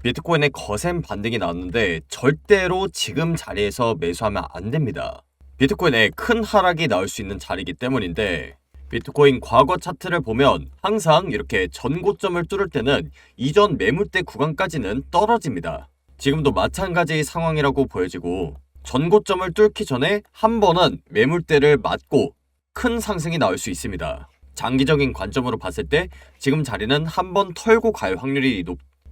비트코인의 거센 반등이 나왔는데 절대로 지금 자리에서 매수하면 안 됩니다. 비트코인에 큰 하락이 나올 수 있는 자리이기 때문인데 비트코인 과거 차트를 보면 항상 이렇게 전고점을 뚫을 때는 이전 매물대 구간까지는 떨어집니다. 지금도 마찬가지 상황이라고 보여지고 전고점을 뚫기 전에 한 번은 매물대를 맞고 큰 상승이 나올 수 있습니다. 장기적인 관점으로 봤을 때 지금 자리는 한 번 털고 갈 확률이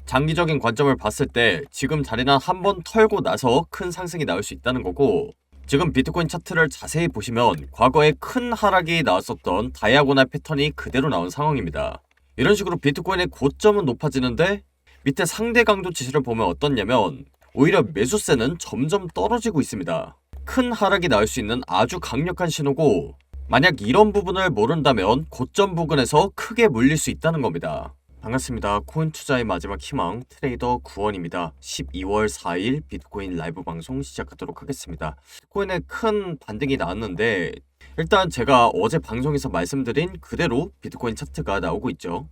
장기적인 관점을 봤을 때 지금 자리는 한 번 털고 나서 큰 상승이 나올 수 있다는 거고, 지금 비트코인 차트를 자세히 보시면 과거에 큰 하락이 나왔었던 다이아고날 패턴이 그대로 나온 상황입니다. 이런 식으로 비트코인의 고점은 높아지는데 밑에 상대 강도 지수를 보면 어떻냐면 오히려 매수세는 점점 떨어지고 있습니다. 큰 하락이 나올 수 있는 아주 강력한 신호고, 만약 이런 부분을 모른다면 고점 부근에서 크게 물릴 수 있다는 겁니다. 반갑습니다. 코인 투자의 마지막 희망 트레이더 구원입니다. 12월 4일 비트코인 라이브 방송 시작하도록 하겠습니다. 비트코인에 큰 반등이 나왔는데 일단 제가 어제 방송에서 말씀드린 그대로 비트코인 차트가 나오고 있죠.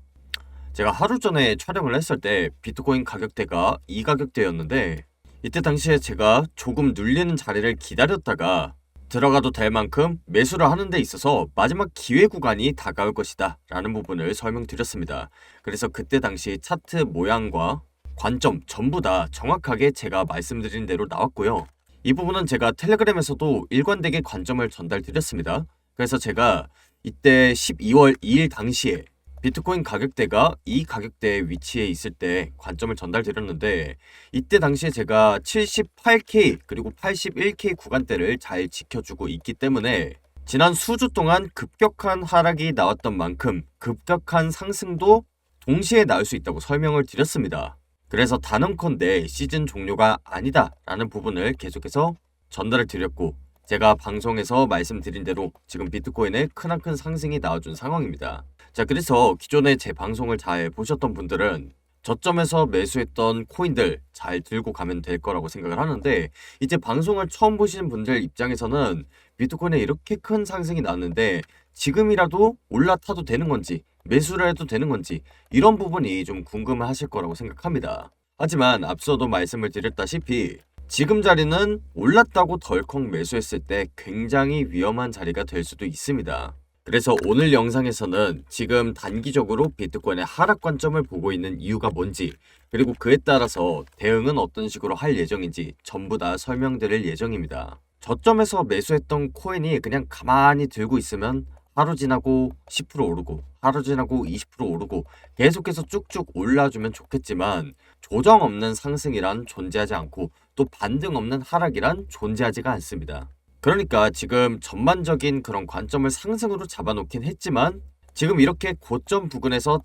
제가 하루 전에 촬영을 했을 때 비트코인 가격대가 이 가격대였는데 이때 당시에 제가 조금 눌리는 자리를 기다렸다가 들어가도 될 만큼 매수를 하는 데 있어서 마지막 기회 구간이 다가올 것이다 라는 부분을 설명드렸습니다. 그래서 그때 당시 차트 모양과 관점 전부 다 정확하게 제가 말씀드린 대로 나왔고요. 이 부분은 제가 텔레그램에서도 일관되게 관점을 전달드렸습니다. 그래서 제가 이때 12월 2일 당시에 비트코인 가격대가 이 가격대에 위치해 있을 때 관점을 전달드렸는데 이때 당시에 제가 78K 그리고 81K 구간대를 잘 지켜주고 있기 때문에 지난 수주 동안 급격한 하락이 나왔던 만큼 급격한 상승도 동시에 나올 수 있다고 설명을 드렸습니다. 그래서 단언컨대 시즌 종료가 아니다 라는 부분을 계속해서 전달을 드렸고, 제가 방송에서 말씀드린 대로 지금 비트코인에 크나큰 상승이 나와준 상황입니다. 자, 그래서 기존에 제 방송을 잘 보셨던 분들은 저점에서 매수했던 코인들 잘 들고 가면 될 거라고 생각을 하는데, 이제 방송을 처음 보시는 분들 입장에서는 비트코인에 이렇게 큰 상승이 나왔는데 지금이라도 올라타도 되는 건지 매수를 해도 되는 건지 이런 부분이 좀 궁금해 하실 거라고 생각합니다. 하지만 앞서도 말씀을 드렸다시피 지금 자리는 올랐다고 덜컥 매수했을 때 굉장히 위험한 자리가 될 수도 있습니다. 그래서 오늘 영상에서는 지금 단기적으로 비트코인의 하락 관점을 보고 있는 이유가 뭔지, 그리고 그에 따라서 대응은 어떤 식으로 할 예정인지 전부 다 설명드릴 예정입니다. 저점에서 매수했던 코인이 그냥 가만히 들고 있으면 하루 지나고 10% 오르고 하루 지나고 20% 오르고 계속해서 쭉쭉 올라주면 좋겠지만 조정 없는 상승이란 존재하지 않고 또 반등 없는 하락이란 존재하지가 않습니다. 그러니까 지금 전반적인 그런 관점을 상승으로 잡아놓긴 했지만 지금 이렇게 고점 부근에서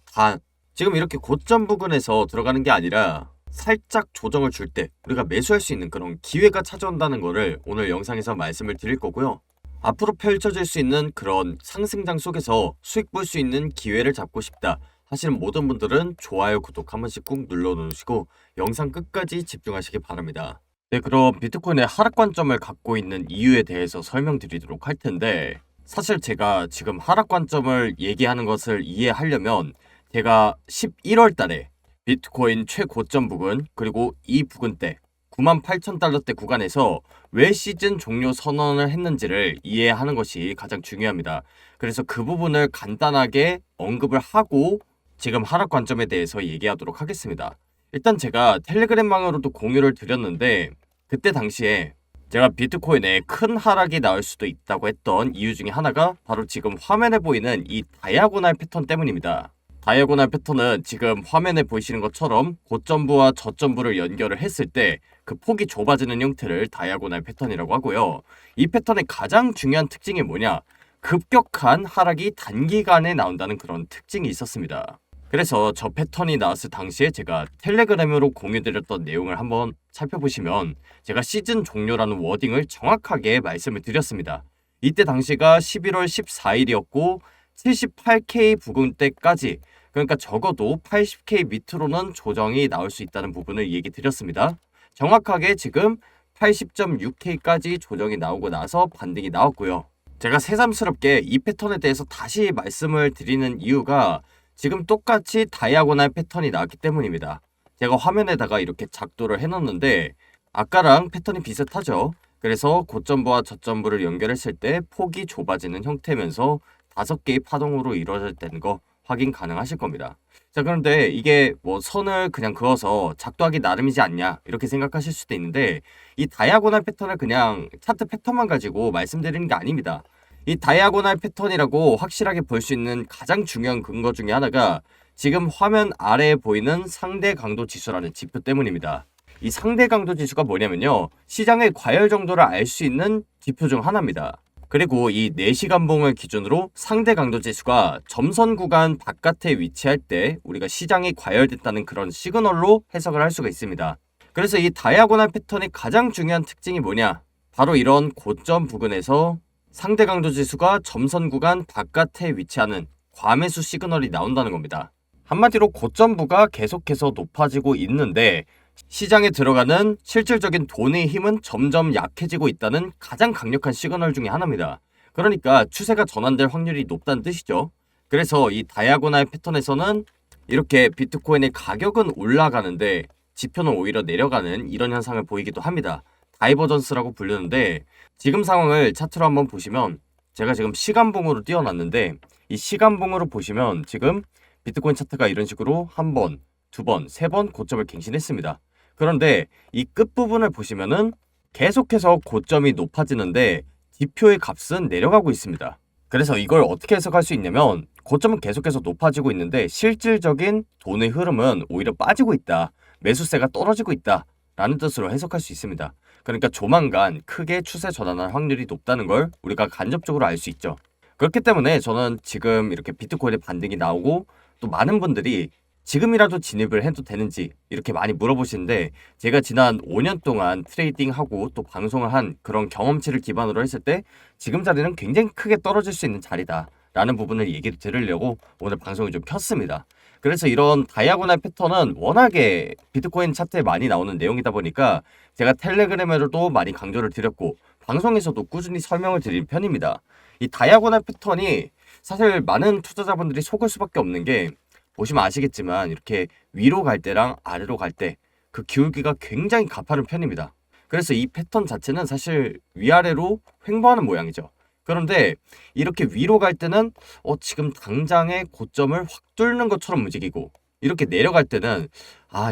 들어가는 게 아니라 살짝 조정을 줄 때 우리가 매수할 수 있는 그런 기회가 찾아온다는 거를 오늘 영상에서 말씀을 드릴 거고요. 앞으로 펼쳐질 수 있는 그런 상승장 속에서 수익 볼 수 있는 기회를 잡고 싶다 하시는 모든 분들은 좋아요, 구독 한 번씩 꾹 눌러놓으시고 영상 끝까지 집중하시기 바랍니다. 네, 그럼 비트코인의 하락 관점을 갖고 있는 이유에 대해서 설명드리도록 할 텐데, 사실 제가 지금 하락 관점을 얘기하는 것을 이해하려면 제가 11월 달에 비트코인 최고점 부근 그리고 이 부근대 98,000달러대 구간에서 왜 시즌 종료 선언을 했는지를 이해하는 것이 가장 중요합니다. 그래서 그 부분을 간단하게 언급을 하고 지금 하락 관점에 대해서 얘기하도록 하겠습니다. 일단 제가 텔레그램방으로도 공유를 드렸는데 그때 당시에 제가 비트코인에 큰 하락이 나올 수도 있다고 했던 이유 중에 하나가 바로 지금 화면에 보이는 이 다이아고날 패턴 때문입니다. 다이아고날 패턴은 지금 화면에 보이시는 것처럼 고점부와 저점부를 연결을 했을 때 그 폭이 좁아지는 형태를 다이아고날 패턴이라고 하고요. 이 패턴의 가장 중요한 특징이 뭐냐? 급격한 하락이 단기간에 나온다는 그런 특징이 있었습니다. 그래서 저 패턴이 나왔을 당시에 제가 텔레그램으로 공유드렸던 내용을 한번 살펴보시면 제가 시즌 종료라는 워딩을 정확하게 말씀을 드렸습니다. 이때 당시가 11월 14일이었고 78K 부근대까지, 그러니까 적어도 80K 밑으로는 조정이 나올 수 있다는 부분을 얘기 드렸습니다. 정확하게 지금 80.6K까지 조정이 나오고 나서 반등이 나왔고요. 제가 새삼스럽게 이 패턴에 대해서 다시 말씀을 드리는 이유가 지금 똑같이 다이아고날 패턴이 나왔기 때문입니다. 제가 화면에다가 이렇게 작도를 해놨는데 아까랑 패턴이 비슷하죠. 그래서 고점부와 저점부를 연결했을 때 폭이 좁아지는 형태면서 5개의 파동으로 이루어졌다는 거 확인 가능하실 겁니다. 자, 그런데 이게 뭐 선을 그냥 그어서 작도하기 나름이지 않냐 이렇게 생각하실 수도 있는데 이 다이아고날 패턴을 그냥 차트 패턴만 가지고 말씀드리는 게 아닙니다. 이 다이아고날 패턴이라고 확실하게 볼 수 있는 가장 중요한 근거 중에 하나가 지금 화면 아래에 보이는 상대 강도 지수라는 지표 때문입니다. 이 상대 강도 지수가 뭐냐면요, 시장의 과열 정도를 알 수 있는 지표 중 하나입니다. 그리고 이 4시간 봉을 기준으로 상대 강도 지수가 점선 구간 바깥에 위치할 때 우리가 시장이 과열됐다는 그런 시그널로 해석을 할 수가 있습니다. 그래서 이 다이아고날 패턴의 가장 중요한 특징이 뭐냐, 바로 이런 고점 부근에서 상대 강도 지수가 점선 구간 바깥에 위치하는 과매수 시그널이 나온다는 겁니다. 한마디로 고점부가 계속해서 높아지고 있는데 시장에 들어가는 실질적인 돈의 힘은 점점 약해지고 있다는 가장 강력한 시그널 중에 하나입니다. 그러니까 추세가 전환될 확률이 높다는 뜻이죠. 그래서 이 다이아고날 패턴에서는 이렇게 비트코인의 가격은 올라가는데 지표는 오히려 내려가는 이런 현상을 보이기도 합니다. 다이버전스라고 부르는데 지금 상황을 차트로 한번 보시면 제가 지금 시간봉으로 띄워놨는데 이 시간봉으로 보시면 지금 비트코인 차트가 이런 식으로 한 번, 두 번, 세 번 고점을 갱신했습니다. 그런데 이 끝부분을 보시면은 계속해서 고점이 높아지는데 지표의 값은 내려가고 있습니다. 그래서 이걸 어떻게 해석할 수 있냐면 고점은 계속해서 높아지고 있는데 실질적인 돈의 흐름은 오히려 빠지고 있다. 매수세가 떨어지고 있다. 라는 뜻으로 해석할 수 있습니다. 그러니까 조만간 크게 추세 전환할 확률이 높다는 걸 우리가 간접적으로 알 수 있죠. 그렇기 때문에 저는 지금 이렇게 비트코인의 반등이 나오고 또 많은 분들이 지금이라도 진입을 해도 되는지 이렇게 많이 물어보시는데 제가 지난 5년 동안 트레이딩하고 또 방송을 한 그런 경험치를 기반으로 했을 때 지금 자리는 굉장히 크게 떨어질 수 있는 자리다 라는 부분을 얘기를 들으려고 오늘 방송을 좀 켰습니다. 그래서 이런 다이아고날 패턴은 워낙에 비트코인 차트에 많이 나오는 내용이다 보니까 제가 텔레그램에서도 많이 강조를 드렸고 방송에서도 꾸준히 설명을 드린 편입니다. 이 다이아고날 패턴이 사실 많은 투자자분들이 속을 수밖에 없는 게 보시면 아시겠지만 이렇게 위로 갈 때랑 아래로 갈 때 그 기울기가 굉장히 가파른 편입니다. 그래서 이 패턴 자체는 사실 위아래로 횡보하는 모양이죠. 그런데 이렇게 위로 갈 때는 지금 당장의 고점을 확 뚫는 것처럼 움직이고 이렇게 내려갈 때는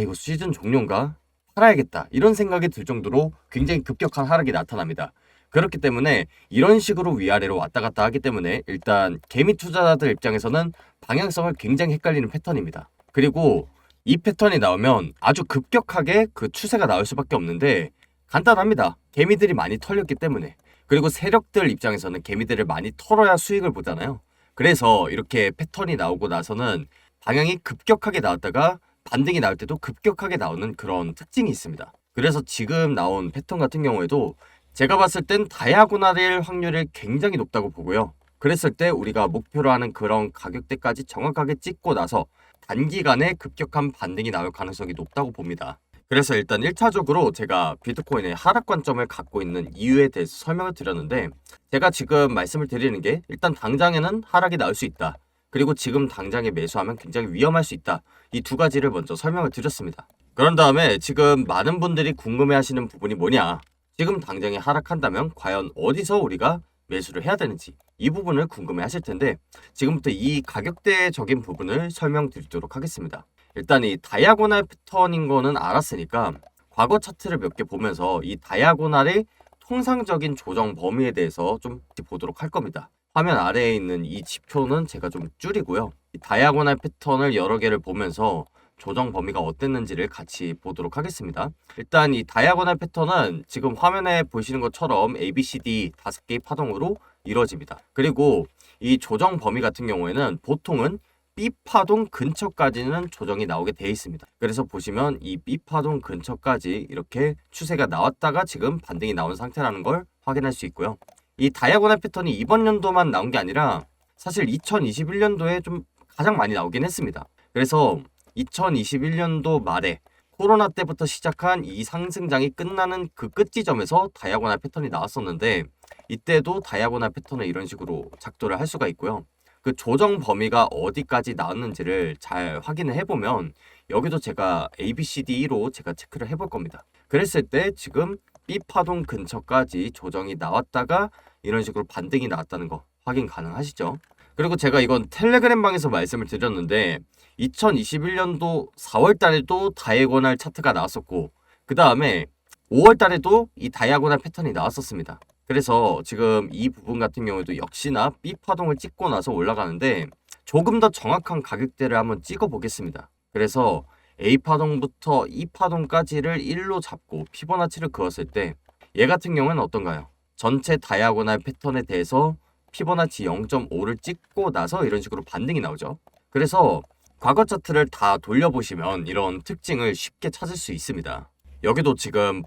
이거 시즌 종료인가? 팔아야겠다 이런 생각이 들 정도로 굉장히 급격한 하락이 나타납니다. 그렇기 때문에 이런 식으로 위아래로 왔다 갔다 하기 때문에 일단 개미 투자자들 입장에서는 방향성을 굉장히 헷갈리는 패턴입니다. 그리고 이 패턴이 나오면 아주 급격하게 그 추세가 나올 수밖에 없는데 간단합니다. 개미들이 많이 털렸기 때문에. 그리고 세력들 입장에서는 개미들을 많이 털어야 수익을 보잖아요. 그래서 이렇게 패턴이 나오고 나서는 방향이 급격하게 나왔다가 반등이 나올 때도 급격하게 나오는 그런 특징이 있습니다. 그래서 지금 나온 패턴 같은 경우에도 제가 봤을 땐 다이아고날일 확률이 굉장히 높다고 보고요. 그랬을 때 우리가 목표로 하는 그런 가격대까지 정확하게 찍고 나서 단기간에 급격한 반등이 나올 가능성이 높다고 봅니다. 그래서 일단 1차적으로 제가 비트코인의 하락 관점을 갖고 있는 이유에 대해서 설명을 드렸는데 제가 지금 말씀을 드리는 게 일단 당장에는 하락이 나올 수 있다. 그리고 지금 당장에 매수하면 굉장히 위험할 수 있다. 이 두 가지를 먼저 설명을 드렸습니다. 그런 다음에 지금 많은 분들이 궁금해하시는 부분이 뭐냐? 지금 당장에 하락한다면 과연 어디서 우리가 매수를 해야 되는지 이 부분을 궁금해 하실 텐데 지금부터 이 가격대적인 부분을 설명드리도록 하겠습니다. 일단 이 다이아고날 패턴인 거는 알았으니까 과거 차트를 몇 개 보면서 이 다이아고날의 통상적인 조정 범위에 대해서 좀 보도록 할 겁니다. 화면 아래에 있는 이 지표는 제가 좀 줄이고요. 이 다이아고날 패턴을 여러 개를 보면서 조정 범위가 어땠는지를 같이 보도록 하겠습니다. 일단 이 다이아고날 패턴은 지금 화면에 보시는 것처럼 ABCD 5개의 파동으로 이루어집니다. 그리고 이 조정 범위 같은 경우에는 보통은 B파동 근처까지는 조정이 나오게 되어 있습니다. 그래서 보시면 이 B파동 근처까지 이렇게 추세가 나왔다가 지금 반등이 나온 상태라는 걸 확인할 수 있고요. 이 다이아고날 패턴이 이번 연도만 나온 게 아니라 사실 2021년도에 좀 가장 많이 나오긴 했습니다. 그래서 2021년도 말에 코로나 때부터 시작한 이 상승장이 끝나는 그 끝 지점에서 다이아고날 패턴이 나왔었는데 이때도 다이아고날 패턴을 이런 식으로 작도를 할 수가 있고요. 그 조정 범위가 어디까지 나왔는지를 잘 확인을 해보면 여기도 제가 ABCD로 제가 체크를 해볼 겁니다. 그랬을 때 지금 B파동 근처까지 조정이 나왔다가 이런 식으로 반등이 나왔다는 거 확인 가능하시죠? 그리고 제가 이건 텔레그램 방에서 말씀을 드렸는데 2021년도 4월 달에도 다이아고날 차트가 나왔었고 그 다음에 5월 달에도 이 다이아고날 패턴이 나왔었습니다. 그래서 지금 이 부분 같은 경우에도 역시나 B파동을 찍고 나서 올라가는데 조금 더 정확한 가격대를 한번 찍어 보겠습니다. 그래서 A파동부터 E파동까지를 1로 잡고 피보나치를 그었을 때 얘 같은 경우는 어떤가요? 전체 다이아고날 패턴에 대해서 피보나치 0.5를 찍고 나서 이런 식으로 반등이 나오죠. 그래서 과거 차트를 다 돌려보시면 이런 특징을 쉽게 찾을 수 있습니다. 여기도 지금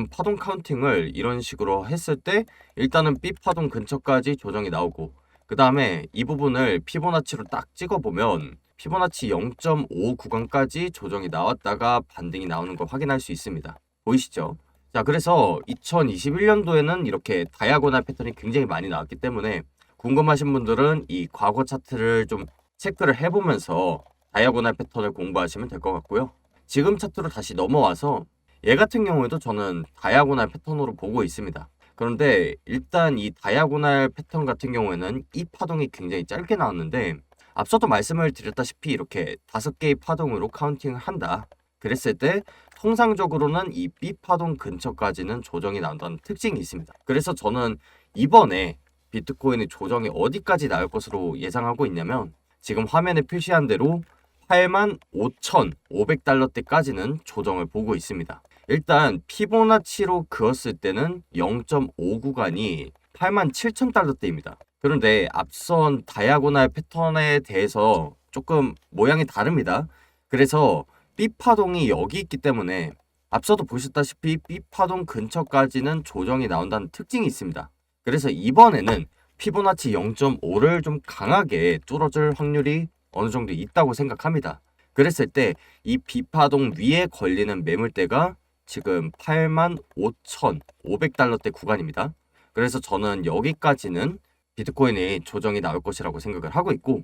파동 카운팅을 이런 식으로 했을 때 일단은 B파동 근처까지 조정이 나오고 그 다음에 이 부분을 피보나치로 딱 찍어보면 피보나치 0.5 구간까지 조정이 나왔다가 반등이 나오는 걸 확인할 수 있습니다. 보이시죠? 자, 그래서 2021년도에는 이렇게 다이아고날 패턴이 굉장히 많이 나왔기 때문에 궁금하신 분들은 이 과거 차트를 좀 체크를 해보면서 다이아고날 패턴을 공부하시면 될 것 같고요. 지금 차트로 다시 넘어와서 얘 같은 경우에도 저는 다이아고날 패턴으로 보고 있습니다. 그런데 일단 이 다이아고날 패턴 같은 경우에는 이 파동이 굉장히 짧게 나왔는데 앞서도 말씀을 드렸다시피 이렇게 5개의 파동으로 카운팅을 한다. 그랬을 때 통상적으로는 이 B파동 근처까지는 조정이 나온다는 특징이 있습니다. 그래서 저는 이번에 비트코인의 조정이 어디까지 나올 것으로 예상하고 있냐면 지금 화면에 표시한 대로 85,500달러대까지는 조정을 보고 있습니다. 일단 피보나치로 그었을 때는 0.5 구간이 87,000달러대입니다. 그런데 앞선 다이아고날 패턴에 대해서 조금 모양이 다릅니다. 그래서 B파동이 여기 있기 때문에 앞서도 보셨다시피 B파동 근처까지는 조정이 나온다는 특징이 있습니다. 그래서 이번에는 피보나치 0.5를 좀 강하게 뚫어줄 확률이 어느 정도 있다고 생각합니다. 그랬을 때 이 B파동 위에 걸리는 매물대가 지금 85,500달러대 구간입니다. 그래서 저는 여기까지는 비트코인이 조정이 나올 것이라고 생각을 하고 있고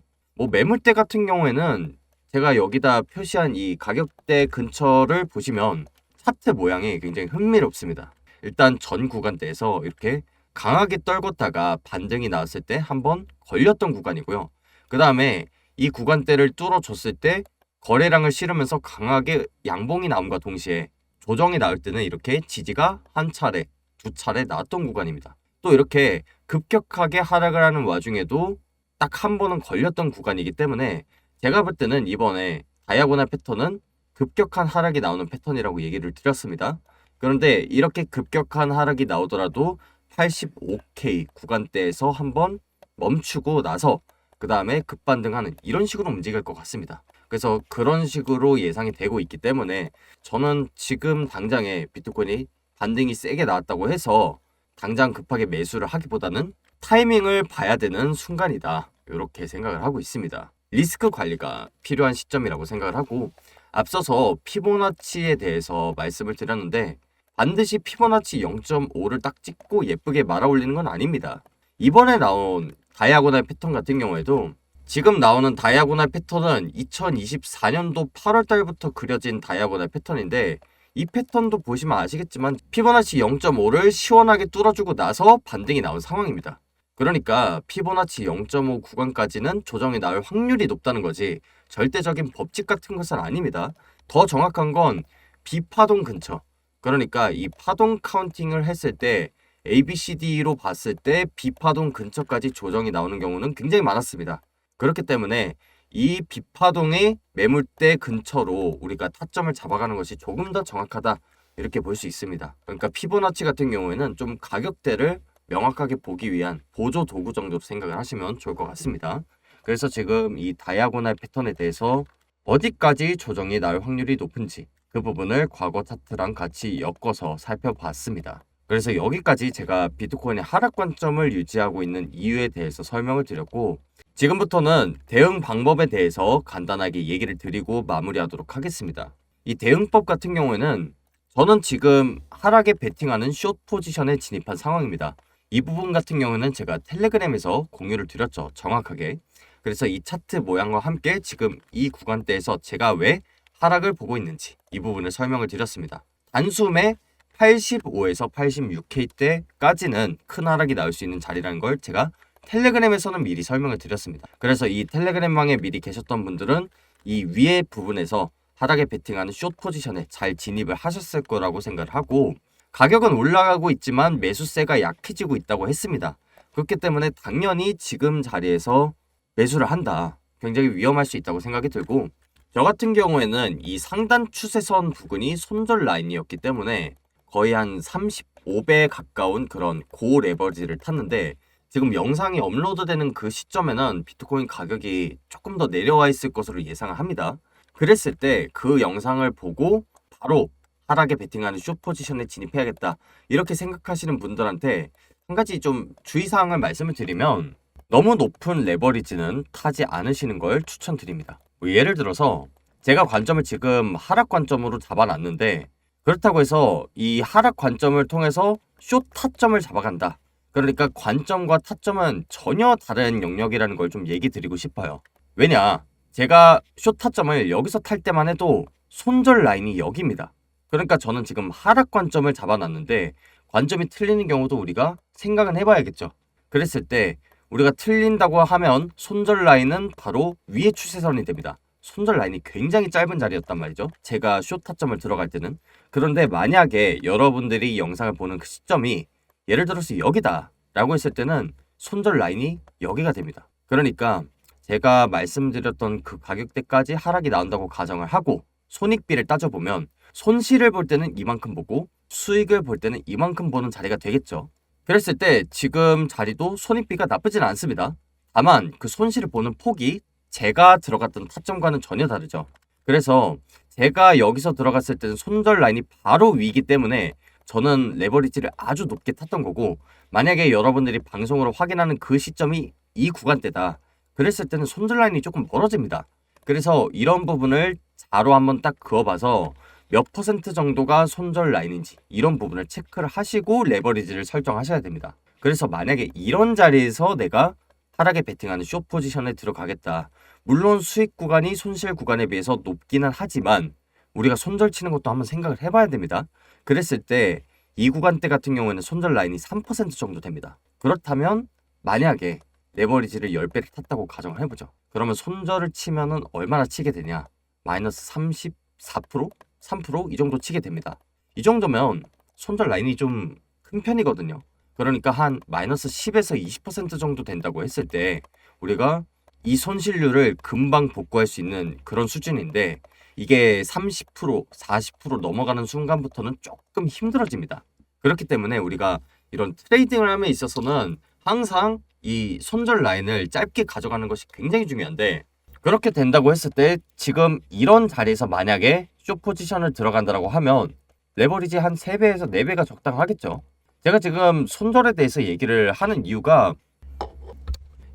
매물대 같은 경우에는 제가 여기다 표시한 이 가격대 근처를 보시면 차트 모양이 굉장히 흥미롭습니다. 일단 전 구간대에서 이렇게 강하게 떨궜다가 반등이 나왔을 때 한번 걸렸던 구간이고요. 그 다음에 이 구간대를 뚫어줬을 때 거래량을 실으면서 강하게 양봉이 나옴과 동시에 조정이 나올 때는 이렇게 지지가 한 차례, 두 차례 나왔던 구간입니다. 또 이렇게 급격하게 하락을 하는 와중에도 딱 한 번은 걸렸던 구간이기 때문에 제가 볼 때는 이번에 다이아고날 패턴은 급격한 하락이 나오는 패턴이라고 얘기를 드렸습니다. 그런데 이렇게 급격한 하락이 나오더라도 85K 구간대에서 한번 멈추고 나서 그 다음에 급반등하는 이런 식으로 움직일 것 같습니다. 그래서 그런 식으로 예상이 되고 있기 때문에 저는 지금 당장에 비트코인이 반등이 세게 나왔다고 해서 당장 급하게 매수를 하기보다는 타이밍을 봐야 되는 순간이다. 이렇게 생각을 하고 있습니다. 리스크 관리가 필요한 시점이라고 생각을 하고 앞서서 피보나치에 대해서 말씀을 드렸는데 반드시 피보나치 0.5를 딱 찍고 예쁘게 말아 올리는 건 아닙니다. 이번에 나온 다이아고날 패턴 같은 경우에도 지금 나오는 다이아고날 패턴은 2024년도 8월 달부터 그려진 다이아고날 패턴인데 이 패턴도 보시면 아시겠지만 피보나치 0.5를 시원하게 뚫어주고 나서 반등이 나온 상황입니다. 그러니까 피보나치 0.5 구간까지는 조정이 나올 확률이 높다는 거지 절대적인 법칙 같은 것은 아닙니다. 더 정확한 건 B파동 근처, 그러니까 이 파동 카운팅을 했을 때 ABCD로 봤을 때 B파동 근처까지 조정이 나오는 경우는 굉장히 많았습니다. 그렇기 때문에 이 B파동의 매물대 근처로 우리가 타점을 잡아가는 것이 조금 더 정확하다 이렇게 볼 수 있습니다. 그러니까 피보나치 같은 경우에는 좀 가격대를 명확하게 보기 위한 보조 도구 정도로 생각을 하시면 좋을 것 같습니다. 그래서 지금 이 다이아고날 패턴에 대해서 어디까지 조정이 나올 확률이 높은지 그 부분을 과거 차트랑 같이 엮어서 살펴봤습니다. 그래서 여기까지 제가 비트코인의 하락 관점을 유지하고 있는 이유에 대해서 설명을 드렸고 지금부터는 대응 방법에 대해서 간단하게 얘기를 드리고 마무리하도록 하겠습니다. 이 대응법 같은 경우에는 저는 지금 하락에 베팅하는 숏 포지션에 진입한 상황입니다. 이 부분 같은 경우는 제가 텔레그램에서 공유를 드렸죠. 정확하게. 그래서 이 차트 모양과 함께 지금 이 구간대에서 제가 왜 하락을 보고 있는지 이 부분을 설명을 드렸습니다. 단숨에 85에서 86K대까지는 큰 하락이 나올 수 있는 자리라는 걸 제가 텔레그램에서는 미리 설명을 드렸습니다. 그래서 이 텔레그램방에 미리 계셨던 분들은 이 위에 부분에서 하락에 베팅하는 숏 포지션에 잘 진입을 하셨을 거라고 생각을 하고, 가격은 올라가고 있지만 매수세가 약해지고 있다고 했습니다. 그렇기 때문에 당연히 지금 자리에서 매수를 한다, 굉장히 위험할 수 있다고 생각이 들고, 저 같은 경우에는 이 상단 추세선 부근이 손절 라인이었기 때문에 거의 한 35배 가까운 그런 고 레버리지를 탔는데, 지금 영상이 업로드되는 그 시점에는 비트코인 가격이 조금 더 내려와 있을 것으로 예상을 합니다. 그랬을 때 그 영상을 보고 바로 하락에 베팅하는 숏 포지션에 진입해야겠다, 이렇게 생각하시는 분들한테 한 가지 좀 주의사항을 말씀을 드리면, 너무 높은 레버리지는 타지 않으시는 걸 추천드립니다. 뭐 예를 들어서 제가 관점을 지금 하락 관점으로 잡아놨는데, 그렇다고 해서 이 하락 관점을 통해서 숏 타점을 잡아간다, 그러니까 관점과 타점은 전혀 다른 영역이라는 걸 좀 얘기 드리고 싶어요. 왜냐, 제가 숏 타점을 여기서 탈 때만 해도 손절 라인이 여기입니다. 그러니까 저는 지금 하락 관점을 잡아놨는데 관점이 틀리는 경우도 우리가 생각은 해봐야겠죠. 그랬을 때 우리가 틀린다고 하면 손절 라인은 바로 위의 추세선이 됩니다. 손절 라인이 굉장히 짧은 자리였단 말이죠, 제가 숏 타점을 들어갈 때는. 그런데 만약에 여러분들이 이 영상을 보는 그 시점이 예를 들어서 여기다 라고 했을 때는 손절 라인이 여기가 됩니다. 그러니까 제가 말씀드렸던 그 가격대까지 하락이 나온다고 가정을 하고 손익비를 따져보면 손실을 볼 때는 이만큼 보고 수익을 볼 때는 이만큼 보는 자리가 되겠죠. 그랬을 때 지금 자리도 손익비가 나쁘진 않습니다. 다만 그 손실을 보는 폭이 제가 들어갔던 타점과는 전혀 다르죠. 그래서 제가 여기서 들어갔을 때는 손절 라인이 바로 위이기 때문에 저는 레버리지를 아주 높게 탔던 거고, 만약에 여러분들이 방송으로 확인하는 그 시점이 이 구간대다, 그랬을 때는 손절 라인이 조금 멀어집니다. 그래서 이런 부분을 자로 한번 딱 그어봐서 몇 퍼센트 정도가 손절 라인인지 이런 부분을 체크를 하시고 레버리지를 설정하셔야 됩니다. 그래서 만약에 이런 자리에서 내가 하락에 베팅하는 숏 포지션에 들어가겠다, 물론 수익 구간이 손실 구간에 비해서 높기는 하지만 우리가 손절 치는 것도 한번 생각을 해봐야 됩니다. 그랬을 때 이 구간대 같은 경우에는 손절 라인이 3% 정도 됩니다. 그렇다면 만약에 레버리지를 10배를 탔다고 가정을 해보죠. 그러면 손절을 치면은 얼마나 치게 되냐? 마이너스 34%? 3%? 이 정도 치게 됩니다. 이 정도면 손절 라인이 좀 큰 편이거든요. 그러니까 한 마이너스 10에서 20% 정도 된다고 했을 때 우리가 이 손실률을 금방 복구할 수 있는 그런 수준인데, 이게 30%, 40% 넘어가는 순간부터는 조금 힘들어집니다. 그렇기 때문에 우리가 이런 트레이딩을 함에 있어서는 항상 이 손절 라인을 짧게 가져가는 것이 굉장히 중요한데, 그렇게 된다고 했을 때 지금 이런 자리에서 만약에 숏 포지션을 들어간다고 하면 레버리지 한 3배에서 4배가 적당하겠죠. 제가 지금 손절에 대해서 얘기를 하는 이유가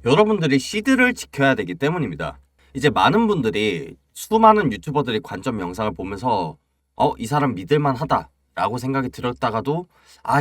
여러분들이 시드를 지켜야 되기 때문입니다. 이제 많은 분들이, 수많은 유튜버들이 관점 영상을 보면서 이 사람 믿을만 하다 라고 생각이 들었다가도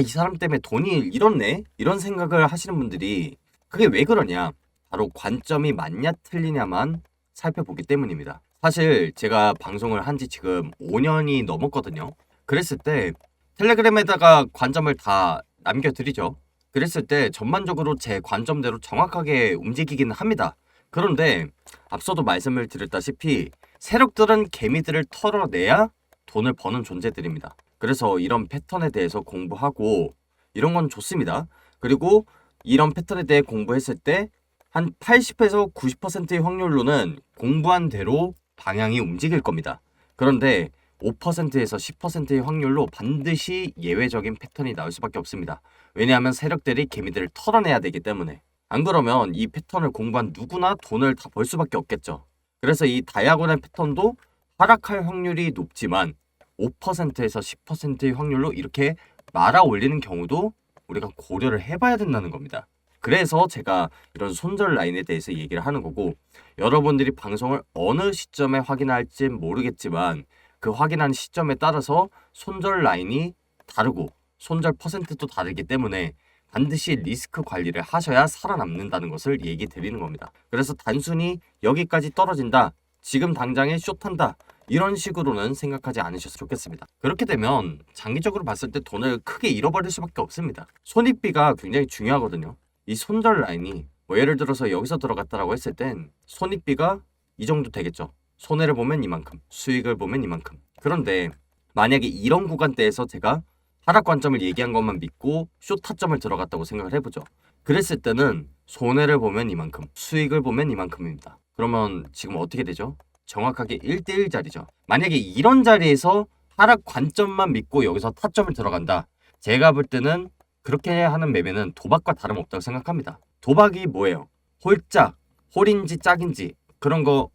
이 사람 때문에 돈이 잃었네, 이런 생각을 하시는 분들이, 그게 왜 그러냐, 바로 관점이 맞냐 틀리냐만 살펴보기 때문입니다. 사실 제가 방송을 한 지 지금 5년이 넘었거든요. 그랬을 때 텔레그램에다가 관점을 다 남겨드리죠. 그랬을 때 전반적으로 제 관점대로 정확하게 움직이기는 합니다. 그런데 앞서도 말씀을 드렸다시피 세력들은 개미들을 털어내야 돈을 버는 존재들입니다. 그래서 이런 패턴에 대해서 공부하고 이런 건 좋습니다. 그리고 이런 패턴에 대해 공부했을 때 한 80에서 90%의 확률로는 공부한 대로 방향이 움직일 겁니다. 그런데 5%에서 10%의 확률로 반드시 예외적인 패턴이 나올 수밖에 없습니다. 왜냐하면 세력들이 개미들을 털어내야 되기 때문에. 안 그러면 이 패턴을 공부한 누구나 돈을 다 벌 수밖에 없겠죠. 그래서 이 다이아고널 패턴도 하락할 확률이 높지만 5%에서 10%의 확률로 이렇게 말아 올리는 경우도 우리가 고려를 해봐야 된다는 겁니다. 그래서 제가 이런 손절 라인에 대해서 얘기를 하는 거고, 여러분들이 방송을 어느 시점에 확인할지 모르겠지만 그 확인하는 시점에 따라서 손절 라인이 다르고 손절 퍼센트도 다르기 때문에 반드시 리스크 관리를 하셔야 살아남는다는 것을 얘기 드리는 겁니다. 그래서 단순히 여기까지 떨어진다, 지금 당장에 숏한다, 이런 식으로는 생각하지 않으셨으면 좋겠습니다. 그렇게 되면 장기적으로 봤을 때 돈을 크게 잃어버릴 수밖에 없습니다. 손익비가 굉장히 중요하거든요. 이 손절 라인이 뭐 예를 들어서 여기서 들어갔다라고 했을 땐 손익비가 이 정도 되겠죠. 손해를 보면 이만큼, 수익을 보면 이만큼. 그런데 만약에 이런 구간대에서 제가 하락 관점을 얘기한 것만 믿고 숏 타점을 들어갔다고 생각을 해보죠. 그랬을 때는 손해를 보면 이만큼, 수익을 보면 이만큼입니다. 그러면 지금 어떻게 되죠? 정확하게 1대1 자리죠. 만약에 이런 자리에서 하락 관점만 믿고 여기서 타점을 들어간다. 제가 볼 때는 그렇게 하는 매매는 도박과 다름없다고 생각합니다. 도박이 뭐예요? 홀짝, 홀인지 짝인지 그런 거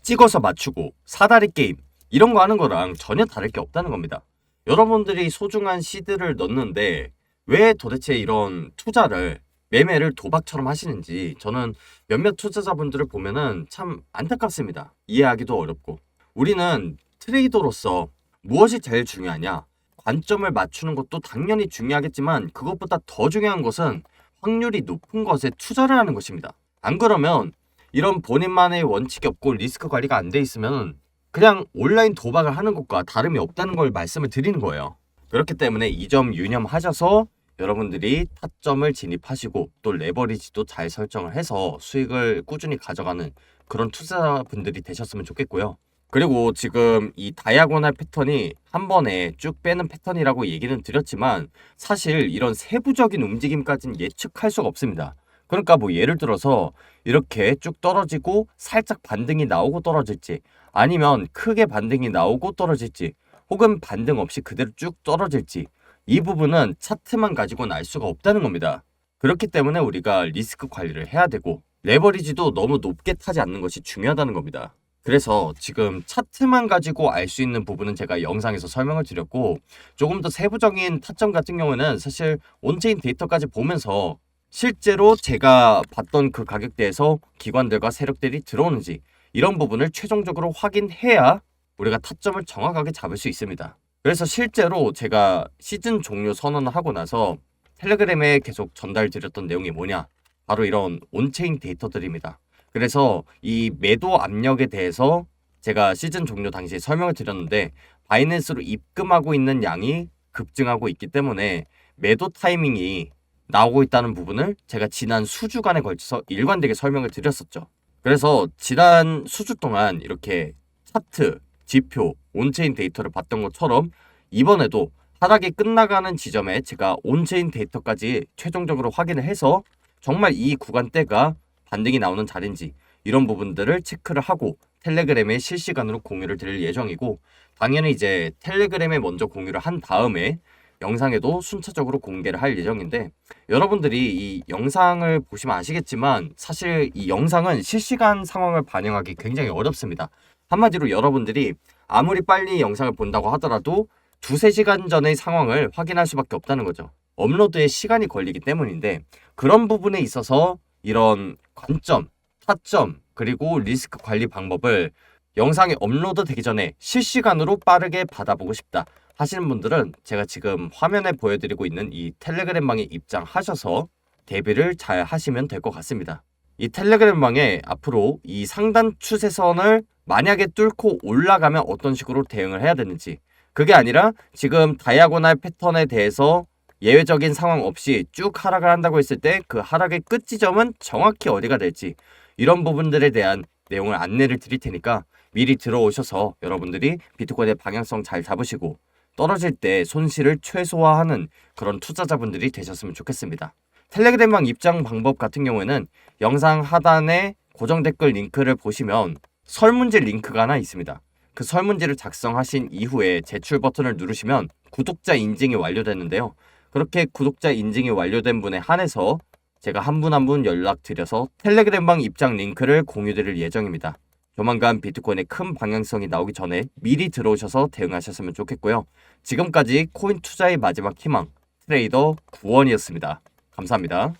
찍어서 맞추고 사다리 게임 이런 거 하는 거랑 전혀 다를 게 없다는 겁니다. 여러분들이 소중한 시드를 넣는데 왜 도대체 이런 투자를 매매를 도박처럼 하시는지 저는 몇몇 투자자분들을 보면은 참 안타깝습니다. 이해하기도 어렵고. 우리는 트레이더로서 무엇이 제일 중요하냐? 관점을 맞추는 것도 당연히 중요하겠지만 그것보다 더 중요한 것은 확률이 높은 것에 투자를 하는 것입니다. 안 그러면 이런 본인만의 원칙이 없고 리스크 관리가 안 돼 있으면 그냥 온라인 도박을 하는 것과 다름이 없다는 걸 말씀을 드리는 거예요. 그렇기 때문에 이 점 유념하셔서 여러분들이 타점을 진입하시고 또 레버리지도 잘 설정을 해서 수익을 꾸준히 가져가는 그런 투자분들이 되셨으면 좋겠고요. 그리고 지금 이 다이아고날 패턴이 한 번에 쭉 빼는 패턴이라고 얘기는 드렸지만 사실 이런 세부적인 움직임까지는 예측할 수가 없습니다. 그러니까 뭐 예를 들어서 이렇게 쭉 떨어지고 살짝 반등이 나오고 떨어질지 아니면 크게 반등이 나오고 떨어질지 혹은 반등 없이 그대로 쭉 떨어질지 이 부분은 차트만 가지고는 알 수가 없다는 겁니다. 그렇기 때문에 우리가 리스크 관리를 해야 되고 레버리지도 너무 높게 타지 않는 것이 중요하다는 겁니다. 그래서 지금 차트만 가지고 알 수 있는 부분은 제가 영상에서 설명을 드렸고 조금 더 세부적인 타점 같은 경우는 사실 온체인 데이터까지 보면서 실제로 제가 봤던 그 가격대에서 기관들과 세력들이 들어오는지 이런 부분을 최종적으로 확인해야 우리가 타점을 정확하게 잡을 수 있습니다. 그래서 실제로 제가 시즌 종료 선언을 하고 나서 텔레그램에 계속 전달드렸던 내용이 뭐냐? 바로 이런 온체인 데이터들입니다. 그래서 이 매도 압력에 대해서 제가 시즌 종료 당시에 설명을 드렸는데 바이낸스로 입금하고 있는 양이 급증하고 있기 때문에 매도 타이밍이 나오고 있다는 부분을 제가 지난 수주간에 걸쳐서 일관되게 설명을 드렸었죠. 그래서 지난 수주 동안 이렇게 차트, 지표, 온체인 데이터를 봤던 것처럼 이번에도 하락이 끝나가는 지점에 제가 온체인 데이터까지 최종적으로 확인을 해서 정말 이 구간대가 반등이 나오는 자리인지 이런 부분들을 체크를 하고 텔레그램에 실시간으로 공유를 드릴 예정이고 당연히 이제 텔레그램에 먼저 공유를 한 다음에 영상에도 순차적으로 공개를 할 예정인데 여러분들이 이 영상을 보시면 아시겠지만 사실 이 영상은 실시간 상황을 반영하기 굉장히 어렵습니다. 한마디로 여러분들이 아무리 빨리 영상을 본다고 하더라도 2-3시간 전의 상황을 확인할 수밖에 없다는 거죠. 업로드에 시간이 걸리기 때문인데 그런 부분에 있어서 이런 관점, 타점, 그리고 리스크 관리 방법을 영상이 업로드 되기 전에 실시간으로 빠르게 받아보고 싶다 하시는 분들은 제가 지금 화면에 보여드리고 있는 이 텔레그램 방에 입장하셔서 대비를 잘 하시면 될 것 같습니다. 이 텔레그램 방에 앞으로 이 상단 추세선을 만약에 뚫고 올라가면 어떤 식으로 대응을 해야 되는지 그게 아니라 지금 다이아고날 패턴에 대해서 예외적인 상황 없이 쭉 하락을 한다고 했을 때 그 하락의 끝 지점은 정확히 어디가 될지 이런 부분들에 대한 내용을 안내를 드릴 테니까 미리 들어오셔서 여러분들이 비트코인의 방향성 잘 잡으시고 떨어질 때 손실을 최소화하는 그런 투자자분들이 되셨으면 좋겠습니다. 텔레그램방 입장 방법 같은 경우에는 영상 하단에 고정 댓글 링크를 보시면 설문지 링크가 하나 있습니다. 그 설문지를 작성하신 이후에 제출 버튼을 누르시면 구독자 인증이 완료되는데요. 그렇게 구독자 인증이 완료된 분에 한해서 제가 한 분 한 분 연락드려서 텔레그램방 입장 링크를 공유드릴 예정입니다. 조만간 비트코인의 큰 방향성이 나오기 전에 미리 들어오셔서 대응하셨으면 좋겠고요. 지금까지 코인 투자의 마지막 희망 트레이더 구원이었습니다. 감사합니다.